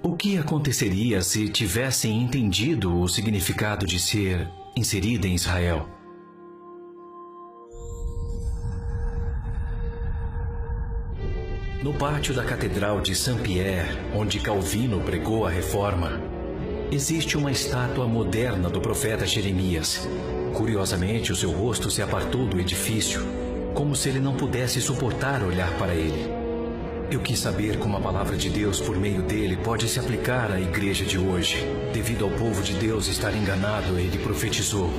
[SPEAKER 1] o que aconteceria se tivessem entendido o significado de ser inserida em Israel? No pátio da Catedral de Saint-Pierre, onde Calvino pregou a Reforma, existe uma estátua moderna do profeta Jeremias. Curiosamente, o seu rosto se apartou do edifício, como se ele não pudesse suportar olhar para ele. Eu quis saber como a palavra de Deus, por meio dele, pode se aplicar à igreja de hoje. Devido ao povo de Deus estar enganado, ele profetizou: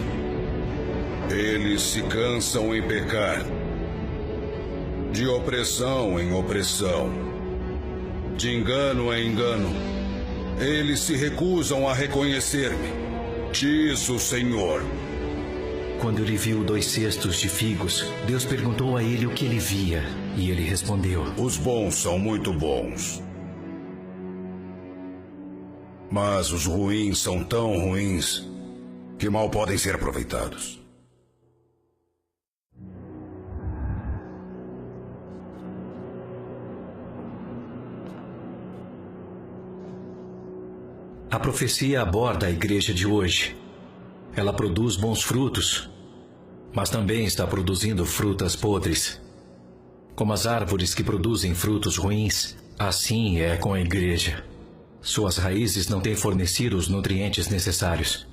[SPEAKER 6] "Eles se cansam em pecar, de opressão em opressão, de engano em engano. Eles se recusam a reconhecer-me, diz o Senhor."
[SPEAKER 1] Quando ele viu 2 cestos de figos, Deus perguntou a ele o que ele via, e ele respondeu:
[SPEAKER 6] "Os bons são muito bons, mas os ruins são tão ruins que mal podem ser aproveitados."
[SPEAKER 1] A profecia aborda a igreja de hoje. Ela produz bons frutos, mas também está produzindo frutas podres. Como as árvores que produzem frutos ruins, assim é com a igreja. Suas raízes não têm fornecido os nutrientes necessários.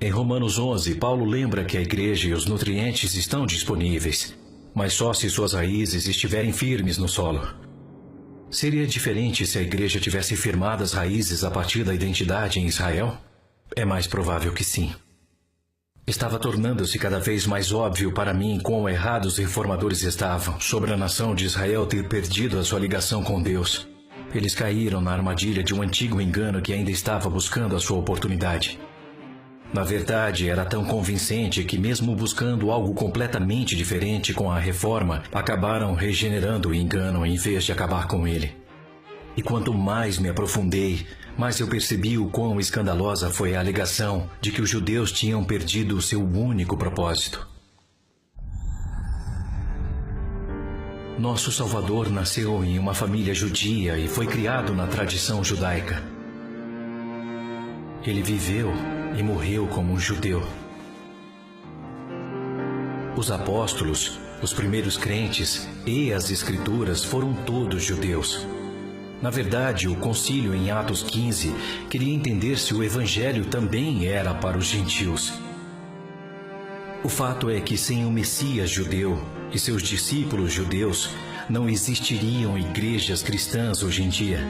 [SPEAKER 1] Em Romanos 11, Paulo lembra que a igreja e os nutrientes estão disponíveis, mas só se suas raízes estiverem firmes no solo. Seria diferente se a igreja tivesse firmadas raízes a partir da identidade em Israel? É mais provável que sim. Estava tornando-se cada vez mais óbvio para mim quão errados os reformadores estavam sobre a nação de Israel ter perdido a sua ligação com Deus. Eles caíram na armadilha de um antigo engano que ainda estava buscando a sua oportunidade. Na verdade, era tão convincente que, mesmo buscando algo completamente diferente com a reforma, acabaram regenerando o engano em vez de acabar com ele. E quanto mais me aprofundei, mais eu percebi o quão escandalosa foi a alegação de que os judeus tinham perdido o seu único propósito. Nosso Salvador nasceu em uma família judia e foi criado na tradição judaica. Ele viveu e morreu como um judeu. Os apóstolos, os primeiros crentes e as Escrituras foram todos judeus. Na verdade, o concílio em Atos 15 queria entender se o evangelho também era para os gentios. O fato é que sem o Messias judeu e seus discípulos judeus, não existiriam igrejas cristãs hoje em dia.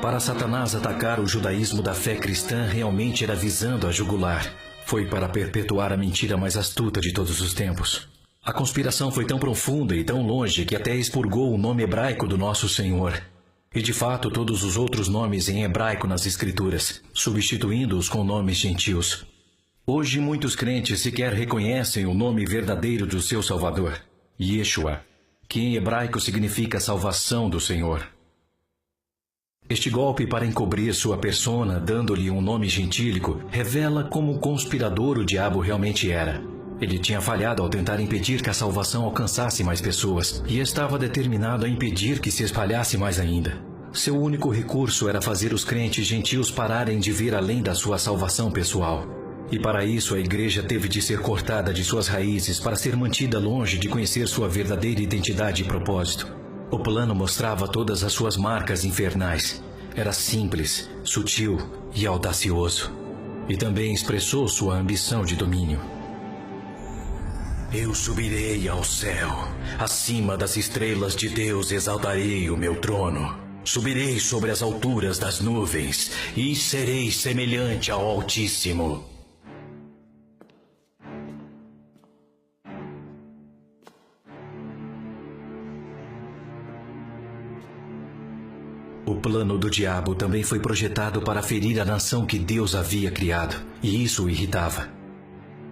[SPEAKER 1] Para Satanás atacar o judaísmo da fé cristã realmente era visando a jugular. Foi para perpetuar a mentira mais astuta de todos os tempos. A conspiração foi tão profunda e tão longe que até expurgou o nome hebraico do nosso Senhor. E de fato todos os outros nomes em hebraico nas Escrituras, substituindo-os com nomes gentios. Hoje muitos crentes sequer reconhecem o nome verdadeiro do seu Salvador, Yeshua, que em hebraico significa salvação do Senhor. Este golpe para encobrir sua persona, dando-lhe um nome gentílico, revela como conspirador o diabo realmente era. Ele tinha falhado ao tentar impedir que a salvação alcançasse mais pessoas e estava determinado a impedir que se espalhasse mais ainda. Seu único recurso era fazer os crentes gentios pararem de ver além da sua salvação pessoal. E para isso a igreja teve de ser cortada de suas raízes para ser mantida longe de conhecer sua verdadeira identidade e propósito. O plano mostrava todas as suas marcas infernais. Era simples, sutil e audacioso. E também expressou sua ambição de domínio. Eu subirei ao céu. Acima das estrelas de Deus exaltarei o meu trono. Subirei sobre as alturas das nuvens e serei semelhante ao Altíssimo. O plano do diabo também foi projetado para ferir a nação que Deus havia criado, e isso o irritava.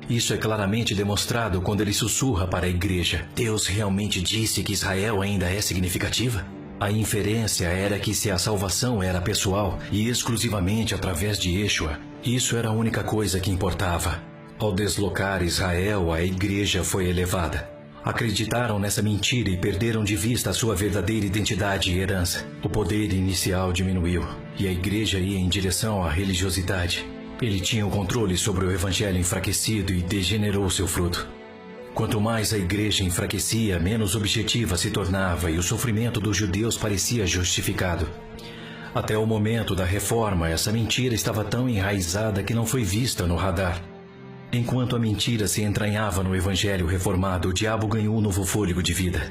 [SPEAKER 1] Isso é claramente demonstrado quando ele sussurra para a igreja: Deus realmente disse que Israel ainda é significativa? A inferência era que se a salvação era pessoal e exclusivamente através de Yeshua, isso era a única coisa que importava. Ao deslocar Israel, a igreja foi elevada. Acreditaram nessa mentira e perderam de vista a sua verdadeira identidade e herança. O poder inicial diminuiu e a igreja ia em direção à religiosidade. Ele tinha o controle sobre o evangelho enfraquecido e degenerou seu fruto. Quanto mais a igreja enfraquecia, menos objetiva se tornava e o sofrimento dos judeus parecia justificado. Até o momento da reforma, essa mentira estava tão enraizada que não foi vista no radar. Enquanto a mentira se entranhava no evangelho reformado, o diabo ganhou um novo fôlego de vida.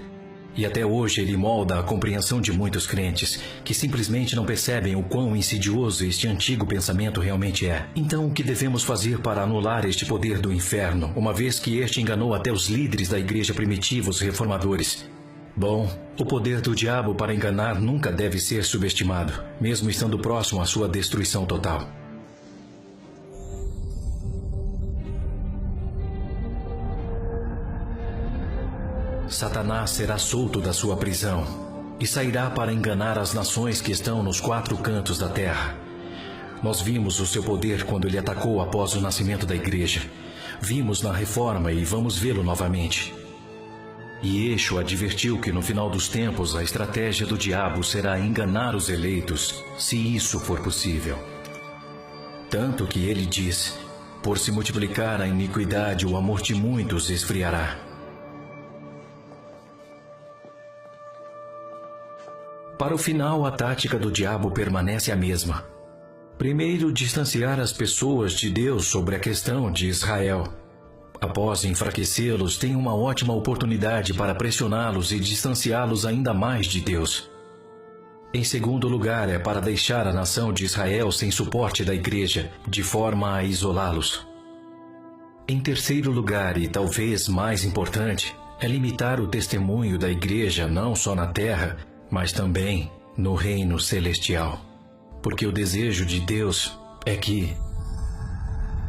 [SPEAKER 1] E até hoje ele molda a compreensão de muitos crentes, que simplesmente não percebem o quão insidioso este antigo pensamento realmente é. Então, o que devemos fazer para anular este poder do inferno, uma vez que este enganou até os líderes da igreja primitiva, os reformadores? Bom, o poder do diabo para enganar nunca deve ser subestimado, mesmo estando próximo à sua destruição total. Satanás será solto da sua prisão e sairá para enganar as nações que estão nos 4 cantos da terra. Nós vimos o seu poder quando ele atacou após o nascimento da igreja. Vimos na reforma e vamos vê-lo novamente. E Yeshua advertiu que no final dos tempos a estratégia do diabo será enganar os eleitos, se isso for possível. Tanto que ele diz: por se multiplicar a iniquidade, o amor de muitos esfriará. Para o final, a tática do diabo permanece a mesma. Primeiro, distanciar as pessoas de Deus sobre a questão de Israel. Após enfraquecê-los, tem uma ótima oportunidade para pressioná-los e distanciá-los ainda mais de Deus. Em segundo lugar, é para deixar a nação de Israel sem suporte da igreja, de forma a isolá-los. Em terceiro lugar, e talvez mais importante, é limitar o testemunho da igreja não só na terra, mas também no reino celestial. Porque o desejo de Deus é que,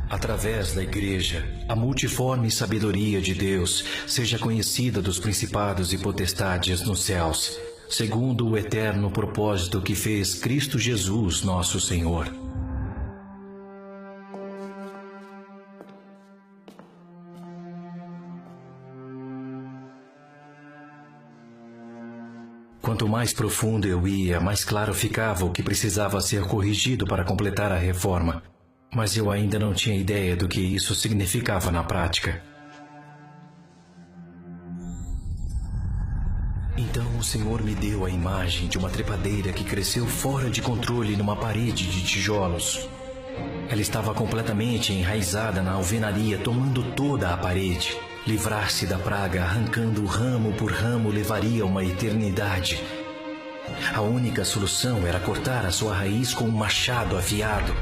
[SPEAKER 1] através da igreja, a multiforme sabedoria de Deus seja conhecida dos principados e potestades nos céus, segundo o eterno propósito que fez Cristo Jesus, nosso Senhor. Quanto mais profundo eu ia, mais claro ficava o que precisava ser corrigido para completar a reforma. Mas eu ainda não tinha ideia do que isso significava na prática. Então o Senhor me deu a imagem de uma trepadeira que cresceu fora de controle numa parede de tijolos. Ela estava completamente enraizada na alvenaria, tomando toda a parede. Livrar-se da praga, arrancando ramo por ramo, levaria uma eternidade. A única solução era cortar a sua raiz com um machado afiado.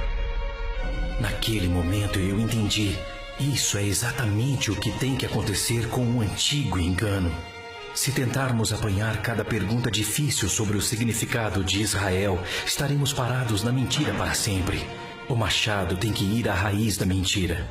[SPEAKER 1] Naquele momento eu entendi. Isso é exatamente o que tem que acontecer com o antigo engano. Se tentarmos apanhar cada pergunta difícil sobre o significado de Israel, estaremos parados na mentira para sempre. O machado tem que ir à raiz da mentira.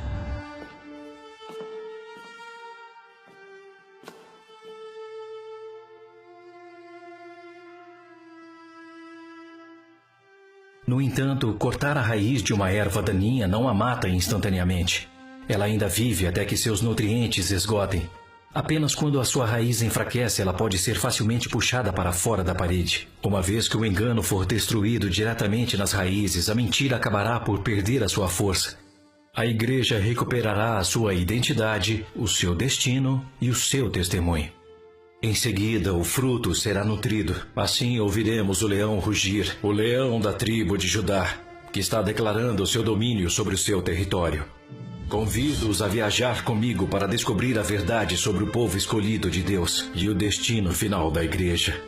[SPEAKER 1] No entanto, cortar a raiz de uma erva daninha não a mata instantaneamente. Ela ainda vive até que seus nutrientes esgotem. Apenas quando a sua raiz enfraquece, ela pode ser facilmente puxada para fora da parede. Uma vez que o engano for destruído diretamente nas raízes, a mentira acabará por perder a sua força. A igreja recuperará a sua identidade, o seu destino e o seu testemunho. Em seguida, o fruto será nutrido. Assim ouviremos o leão rugir, o leão da tribo de Judá, que está declarando o seu domínio sobre o seu território. Convido-os a viajar comigo para descobrir a verdade sobre o povo escolhido de Deus e o destino final da igreja.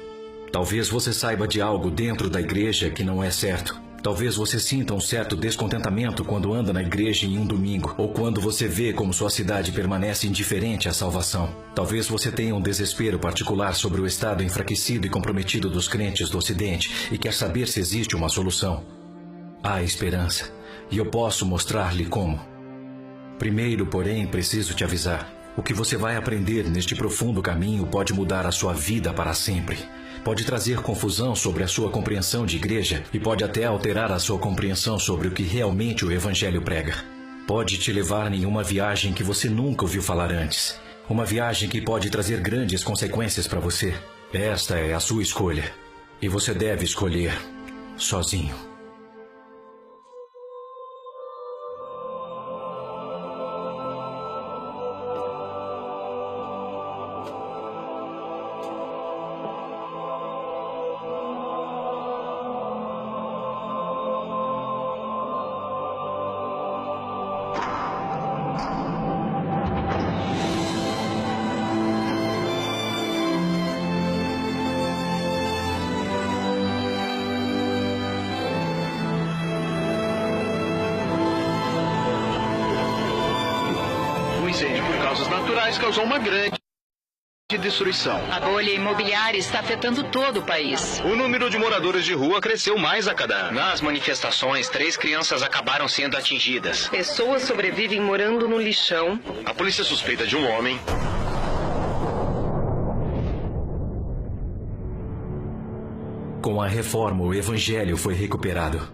[SPEAKER 1] Talvez você saiba de algo dentro da igreja que não é certo. Talvez você sinta um certo descontentamento quando anda na igreja em um domingo, ou quando você vê como sua cidade permanece indiferente à salvação. Talvez você tenha um desespero particular sobre o estado enfraquecido e comprometido dos crentes do Ocidente e quer saber se existe uma solução. Há esperança, e eu posso mostrar-lhe como. Primeiro, porém, preciso te avisar. O que você vai aprender neste profundo caminho pode mudar a sua vida para sempre. Pode trazer confusão sobre a sua compreensão de igreja e pode até alterar a sua compreensão sobre o que realmente o Evangelho prega. Pode te levar em uma viagem que você nunca ouviu falar antes. Uma viagem que pode trazer grandes consequências para você. Esta é a sua escolha. E você deve escolher sozinho.
[SPEAKER 3] O incêndio por causas naturais causou uma grande destruição.
[SPEAKER 13] A bolha imobiliária está afetando todo o país.
[SPEAKER 14] O número de moradores de rua cresceu mais a cada ano.
[SPEAKER 15] Nas manifestações, 3 crianças acabaram sendo atingidas.
[SPEAKER 12] Pessoas sobrevivem morando no lixão.
[SPEAKER 14] A polícia suspeita de um homem.
[SPEAKER 1] Com a reforma, o Evangelho foi recuperado.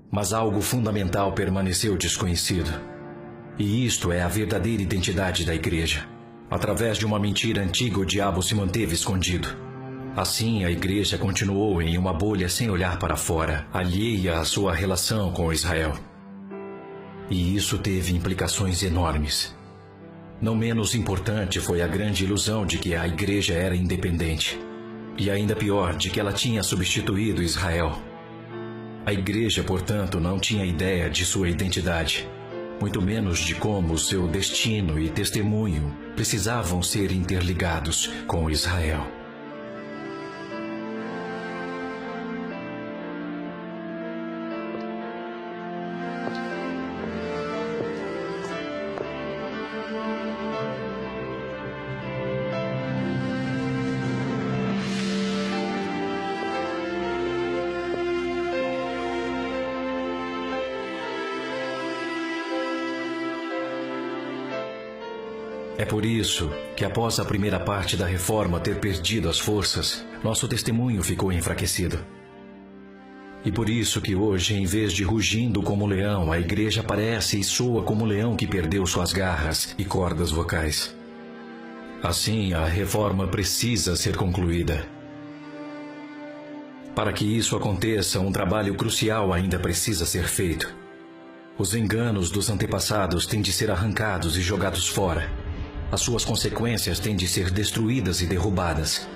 [SPEAKER 1] Mas algo fundamental permaneceu desconhecido. E isto é a verdadeira identidade da igreja. Através de uma mentira antiga, o diabo se manteve escondido. Assim, a igreja continuou em uma bolha sem olhar para fora, alheia à sua relação com Israel. E isso teve implicações enormes. Não menos importante foi a grande ilusão de que a igreja era independente. E ainda pior, de que ela tinha substituído Israel. A igreja, portanto, não tinha ideia de sua identidade, muito menos de como seu destino e testemunho precisavam ser interligados com Israel. É por isso que, após a primeira parte da reforma ter perdido as forças, nosso testemunho ficou enfraquecido. E por isso que hoje, em vez de rugindo como leão, a igreja aparece e soa como leão que perdeu suas garras e cordas vocais. Assim, a reforma precisa ser concluída. Para que isso aconteça, um trabalho crucial ainda precisa ser feito. Os enganos dos antepassados têm de ser arrancados e jogados fora. As suas consequências têm de ser destruídas e derrubadas.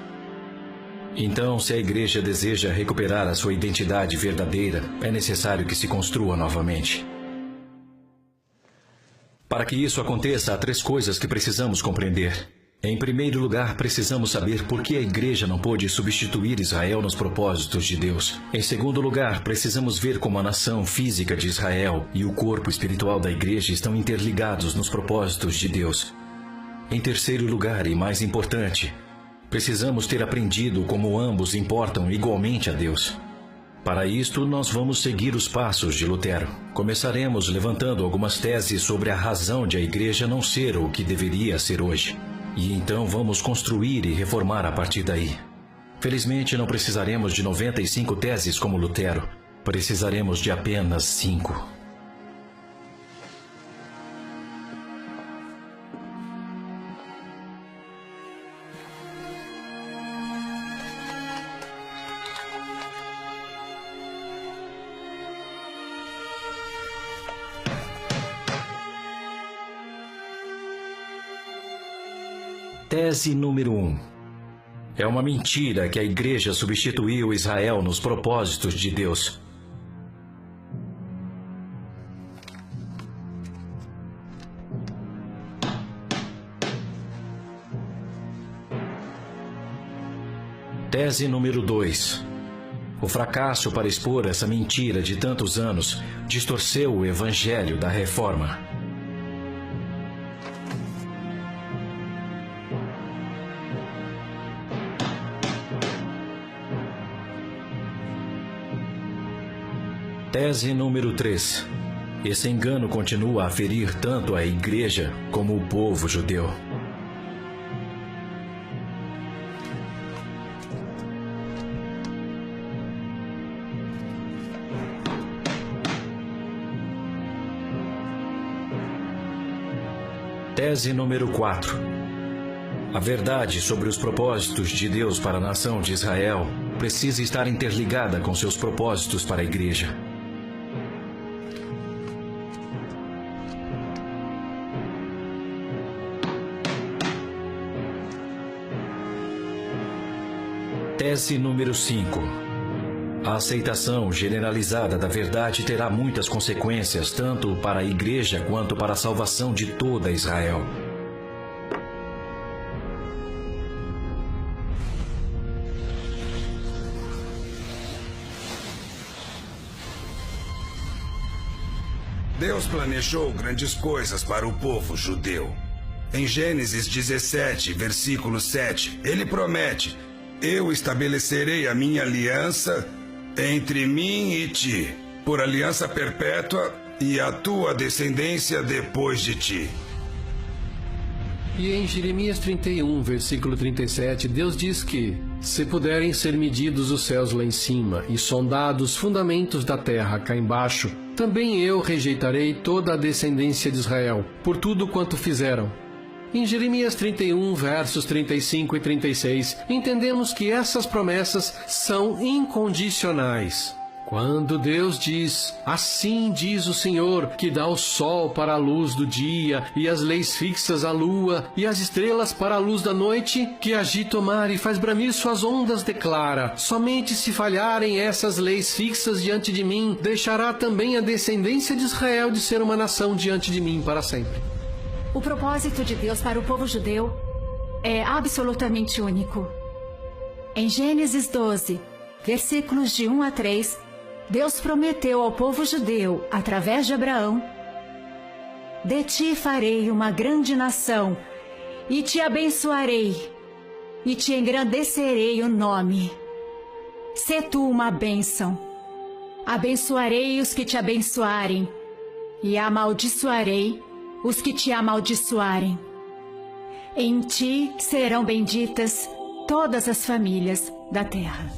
[SPEAKER 1] Então, se a igreja deseja recuperar a sua identidade verdadeira, é necessário que se construa novamente. Para que isso aconteça, há 3 coisas que precisamos compreender. Em primeiro lugar, precisamos saber por que a igreja não pôde substituir Israel nos propósitos de Deus. Em segundo lugar, precisamos ver como a nação física de Israel e o corpo espiritual da igreja estão interligados nos propósitos de Deus. Em terceiro lugar, e mais importante, precisamos ter aprendido como ambos importam igualmente a Deus. Para isto, nós vamos seguir os passos de Lutero. Começaremos levantando algumas teses sobre a razão de a igreja não ser o que deveria ser hoje. E então vamos construir e reformar a partir daí. Felizmente, não precisaremos de 95 teses como Lutero. Precisaremos de apenas 5. Tese número 1. É uma mentira que a Igreja substituiu Israel nos propósitos de Deus. Tese número 2. O fracasso para expor essa mentira de tantos anos distorceu o evangelho da reforma. Tese número 3. Esse engano continua a ferir tanto a Igreja como o povo judeu. Tese número 4. A verdade sobre os propósitos de Deus para a nação de Israel precisa estar interligada com seus propósitos para a Igreja. Tese número 5. A aceitação generalizada da verdade terá muitas consequências tanto para a Igreja quanto para a salvação de toda Israel.
[SPEAKER 6] Deus planejou grandes coisas para o povo judeu. Em Gênesis 17, versículo 7, ele promete: eu estabelecerei a minha aliança entre mim e ti, por aliança perpétua, e a tua descendência depois de ti.
[SPEAKER 8] E em Jeremias 31, versículo 37, Deus diz que: se puderem ser medidos os céus lá em cima e sondados os fundamentos da terra cá embaixo, também eu rejeitarei toda a descendência de Israel, por tudo quanto fizeram. Em Jeremias 31, versos 35 e 36, entendemos que essas promessas são incondicionais. Quando Deus diz: assim diz o Senhor, que dá o sol para a luz do dia, e as leis fixas à lua, e as estrelas para a luz da noite, que agita o mar e faz bramir suas ondas, declara: somente se falharem essas leis fixas diante de mim, deixará também a descendência de Israel de ser uma nação diante de mim para sempre.
[SPEAKER 11] O propósito de Deus para o povo judeu é absolutamente único. Em Gênesis 12, versículos de 1 a 3, Deus prometeu ao povo judeu, através de Abraão: de ti farei uma grande nação, e te abençoarei, e te engrandecerei o nome. Sê tu uma bênção. Abençoarei os que te abençoarem, e amaldiçoarei os que te amaldiçoarem. Em ti serão benditas todas as famílias da terra.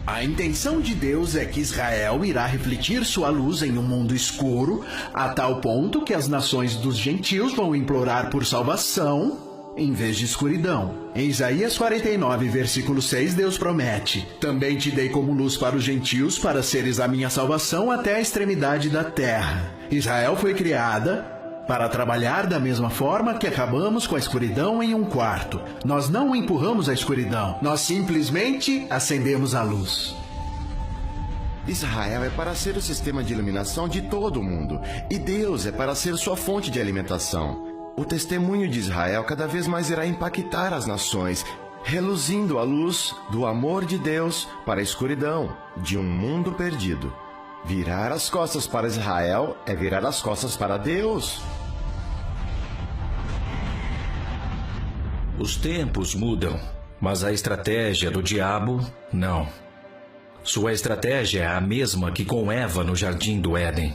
[SPEAKER 3] A intenção de Deus é que Israel irá refletir sua luz em um mundo escuro, a tal ponto que as nações dos gentios vão implorar por salvação em vez de escuridão. Em Isaías 49, versículo 6, Deus promete: também te dei como luz para os gentios, para seres a minha salvação até a extremidade da terra. Israel foi criada para trabalhar da mesma forma que acabamos com a escuridão em um quarto. Nós não empurramos a escuridão, nós simplesmente acendemos a luz.
[SPEAKER 16] Israel é para ser o sistema de iluminação de todo o mundo, e Deus é para ser sua fonte de alimentação. O testemunho de Israel cada vez mais irá impactar as nações, reluzindo a luz do amor de Deus para a escuridão de um mundo perdido. Virar as costas para Israel é virar as costas para Deus.
[SPEAKER 1] Os tempos mudam, mas a estratégia do diabo, não. Sua estratégia é a mesma que com Eva no jardim do Éden.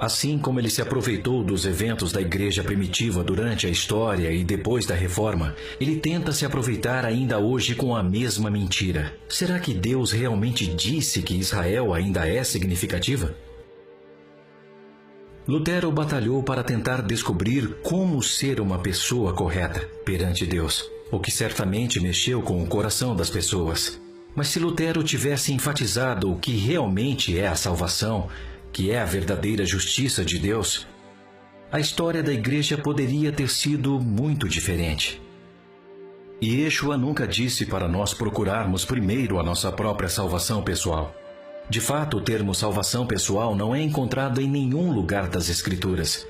[SPEAKER 1] Assim como ele se aproveitou dos eventos da igreja primitiva durante a história e depois da reforma, ele tenta se aproveitar ainda hoje com a mesma mentira. Será que Deus realmente disse que Israel ainda é significativa? Lutero batalhou para tentar descobrir como ser uma pessoa correta perante Deus, o que certamente mexeu com o coração das pessoas. Mas se Lutero tivesse enfatizado o que realmente é a salvação, que é a verdadeira justiça de Deus, a história da igreja poderia ter sido muito diferente. E Yeshua nunca disse para nós procurarmos primeiro a nossa própria salvação pessoal. De fato, o termo salvação pessoal não é encontrado em nenhum lugar das Escrituras.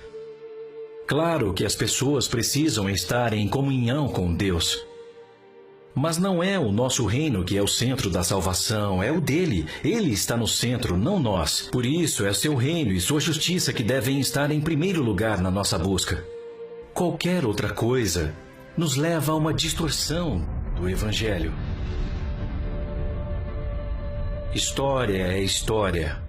[SPEAKER 1] Claro que as pessoas precisam estar em comunhão com Deus. Mas não é o nosso reino que é o centro da salvação, é o dele. Ele está no centro, não nós. Por isso, é seu reino e sua justiça que devem estar em primeiro lugar na nossa busca. Qualquer outra coisa nos leva a uma distorção do Evangelho. História é história.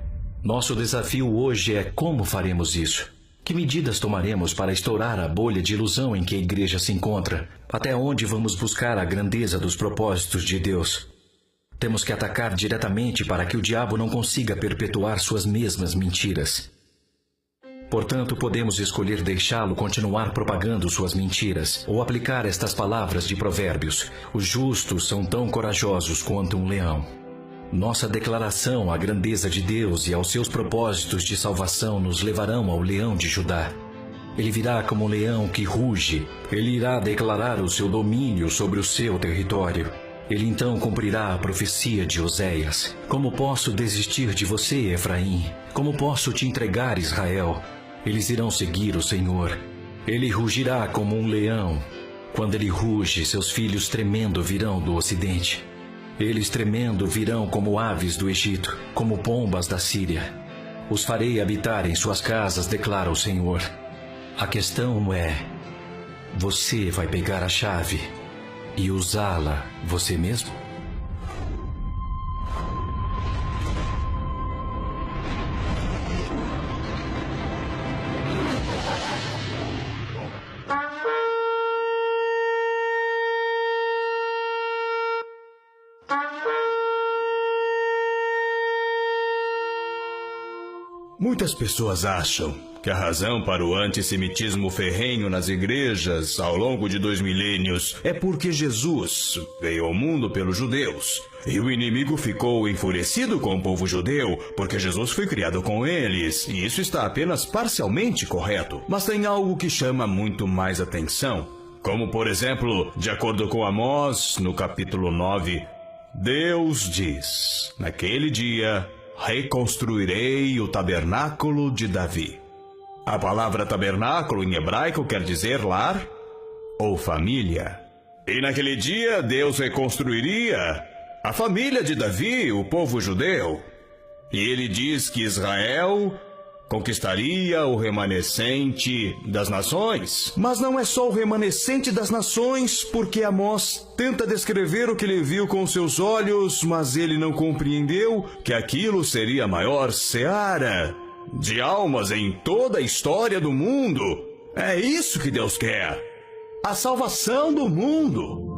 [SPEAKER 1] Nosso desafio hoje é como faremos isso. Que medidas tomaremos para estourar a bolha de ilusão em que a igreja se encontra? Até onde vamos buscar a grandeza dos propósitos de Deus? Temos que atacar diretamente para que o diabo não consiga perpetuar suas mesmas mentiras. Portanto, podemos escolher deixá-lo continuar propagando suas mentiras, ou aplicar estas palavras de Provérbios: os justos são tão corajosos quanto um leão. Nossa declaração à grandeza de Deus e aos seus propósitos de salvação nos levarão ao leão de Judá. Ele virá como um leão que ruge. Ele irá declarar o seu domínio sobre o seu território. Ele então cumprirá a profecia de Oséias. Como posso desistir de você, Efraim? Como posso te entregar, Israel? Eles irão seguir o Senhor. Ele rugirá como um leão. Quando ele ruge, seus filhos tremendo virão do ocidente. Eles tremendo virão como aves do Egito, como pombas da Síria. Os farei habitar em suas casas, declara o Senhor. A questão é: você vai pegar a chave e usá-la você mesmo?
[SPEAKER 17] Muitas pessoas acham que a razão para o antissemitismo ferrenho nas igrejas ao longo de 2 milênios é porque Jesus veio ao mundo pelos judeus. E o inimigo ficou enfurecido com o povo judeu porque Jesus foi criado com eles. E isso está apenas parcialmente correto. Mas tem algo que chama muito mais atenção. Como, por exemplo, de acordo com Amós, no capítulo 9, Deus diz: naquele dia reconstruirei o tabernáculo de Davi. A palavra tabernáculo em hebraico quer dizer lar ou família. E naquele dia Deus reconstruiria a família de Davi, o povo judeu. E ele diz que Israel conquistaria o remanescente das nações. Mas não é só o remanescente das nações, porque Amós tenta descrever o que ele viu com seus olhos, mas ele não compreendeu que aquilo seria a maior seara de almas em toda a história do mundo. É isso que Deus quer: a salvação do mundo.